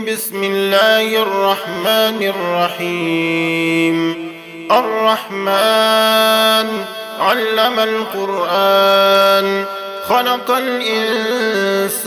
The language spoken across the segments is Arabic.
بسم الله الرحمن الرحيم. الرحمن علم القرآن، خلق الإنسان،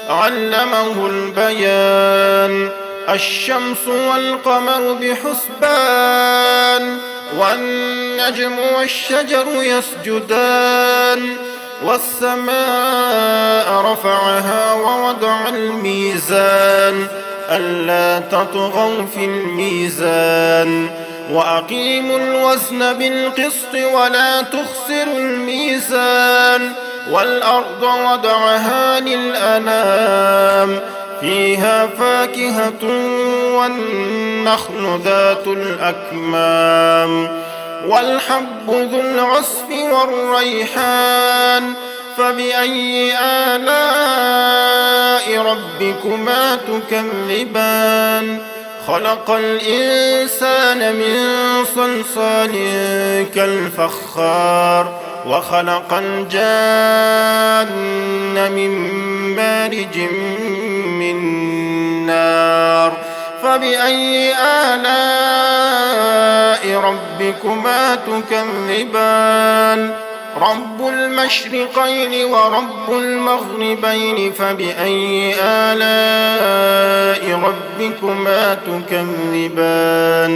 علمه البيان. الشمس والقمر بحسبان، والنجم والشجر يسجدان. والسماء رفعها ووضع الميزان، ألا تطغوا في الميزان. وأقيموا الوزن بالقسط ولا تخسروا الميزان. والأرض وضعها للأنام، فيها فاكهة والنخل ذات الأكمام. والحب ذو العصف والريحان، فبأي آلاء ربكما تكذبان؟ خلق الإنسان من صلصال كالفخار، وخلق الجان من مارج من نار. فبأي آلاء ربكما تكذبان؟ رب المشرقين ورب المغربين، فبأي آلاء ربكما تكذبان؟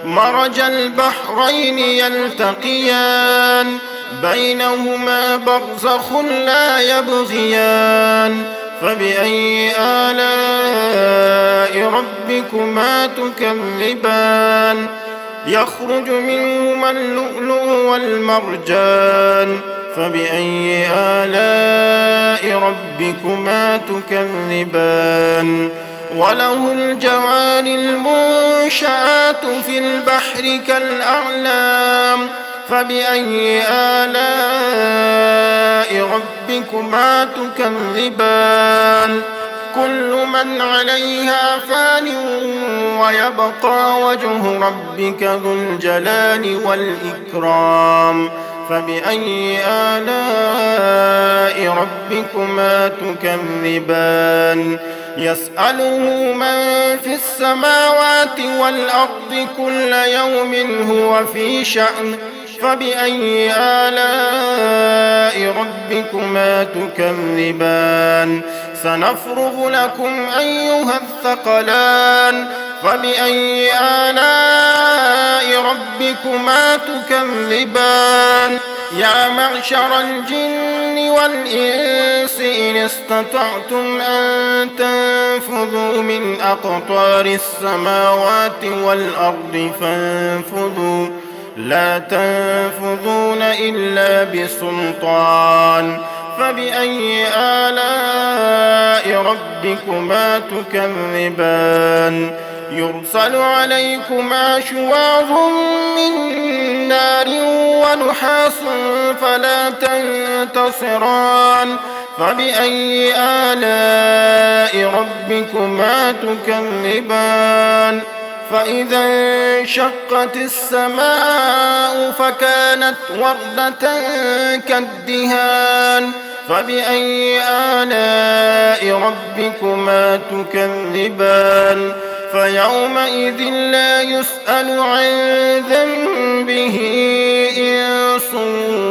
مرج البحرين يلتقيان، بينهما برزخ لا يبغيان. فبأي آلاء ربكما تكذبان؟ يخرج منهما اللؤلؤ والمرجان. فبأي آلاء ربكما تكذبان؟ وله الجوار المنشآت في البحر كالأعلام. فبأي آلاء ربكما تكذبان؟ كل من عليها فان، ويبقى وجه ربك ذو الجلال والإكرام. فبأي آلاء ربكما تكذبان؟ يسأله من في السماوات والأرض كل يوم هو في شأن. فبأي آلاء ربكما تكذبان؟ سنفرغ لكم أيها الثقلان. فبأي آلاء ربكما تكذبان؟ يا معشر الجن والإنس إن استطعتم أن تنفذوا من أقطار السماوات والأرض فانفذوا، لا تنفذون إلا بسلطان. فبأي آلاء ربكما تكذبان؟ يرسل عليكما شواظ من نار ونحاس فلا تنتصران. فبأي آلاء ربكما تكذبان؟ فإذا انشقت السماء فكانت وردة كالدهان. فبأي آلاء ربكما تكذبان؟ فيومئذ لا يسأل عن ذنبه إنس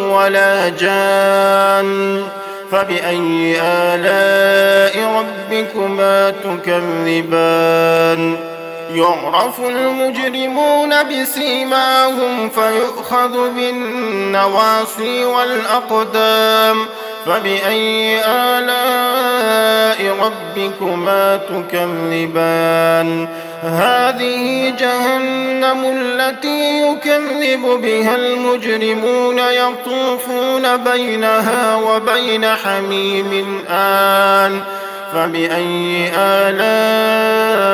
ولا جان. فبأي آلاء ربكما تكذبان؟ يعرف المجرمون بسيماهم فيؤخذ بالنواصي والأقدام. فبأي آلاء ربكما تكذبان؟ هذه جهنم التي يكذب بها المجرمون، يطوفون بينها وبين حميم آن. فبأي آلاء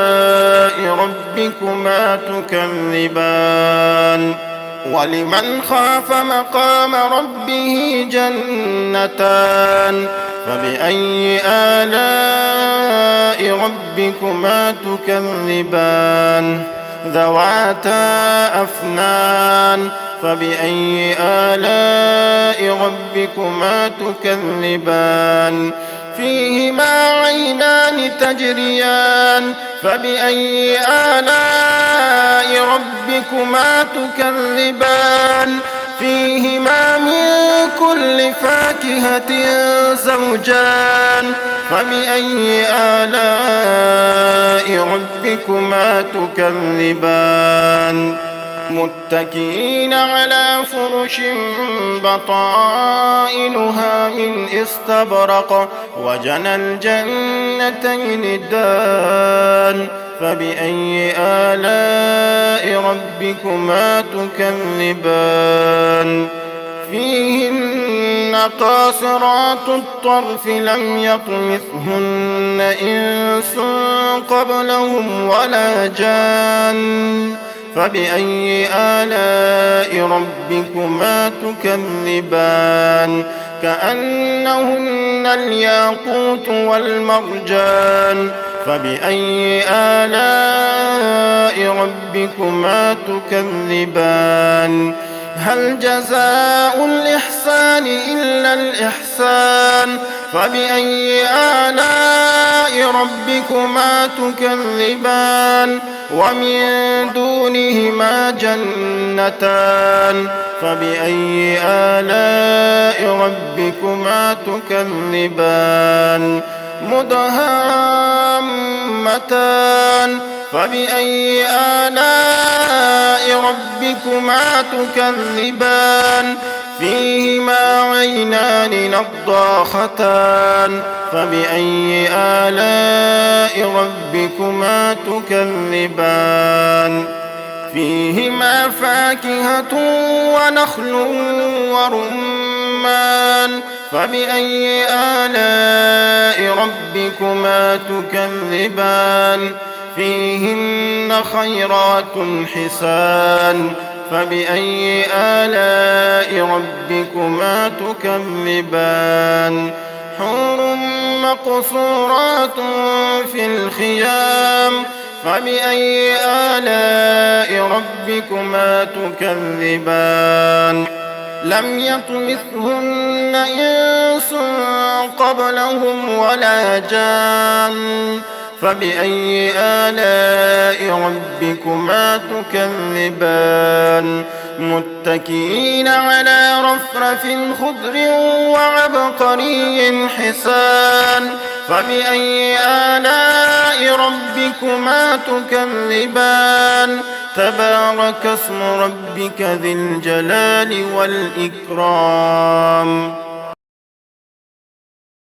ربكما تكذبان؟ ولمن خاف مقام ربه جنتان. فبأي آلاء ربكما تكذبان؟ ذواتا أفنان. فبأي آلاء ربكما تكذبان؟ فيهما عينان تجريان فبأي آلاء ربكما تكذبان فيهما من كل فاكهة زوجان فبأي آلاء ربكما تكذبان متكئين على فرش بطائنها من استبرق وجنى الجنتين دان فبأي آلاء ربكما تكذبان فيهن قاصرات الطرف لم يطمثهن إنس قبلهم ولا جان فبأي آلاء ربكما تكذبان كأنهن الياقوت والمرجان فبأي آلاء ربكما تكذبان هل جزاء الإحسان إلا الإحسان فبأي آلاء ربكما تكذبان ومن دونهما جنتان فبأي آلاء ربكما تكذبان مدهامتان فبأي آلاء ربكما تكذبان فيهما عينان نضاختان فبأي آلاء ربكما تكذبان فيهما فاكهة ونخل ورمان فبأي آلاء ربكما تكذبان فيهن خيرات حسان فبأي آلاء ربكما تكذبان حور مقصورات في الخيام فبأي آلاء ربكما تكذبان لم يطمثهن إنس قبلهم ولا جان فبأي آلاء ربكما تكذبان متكئين على رفرف خضر وعبقري حسان فبأي آلاء ربكما تكذبان تبارك اسم ربك ذي الجلال والإكرام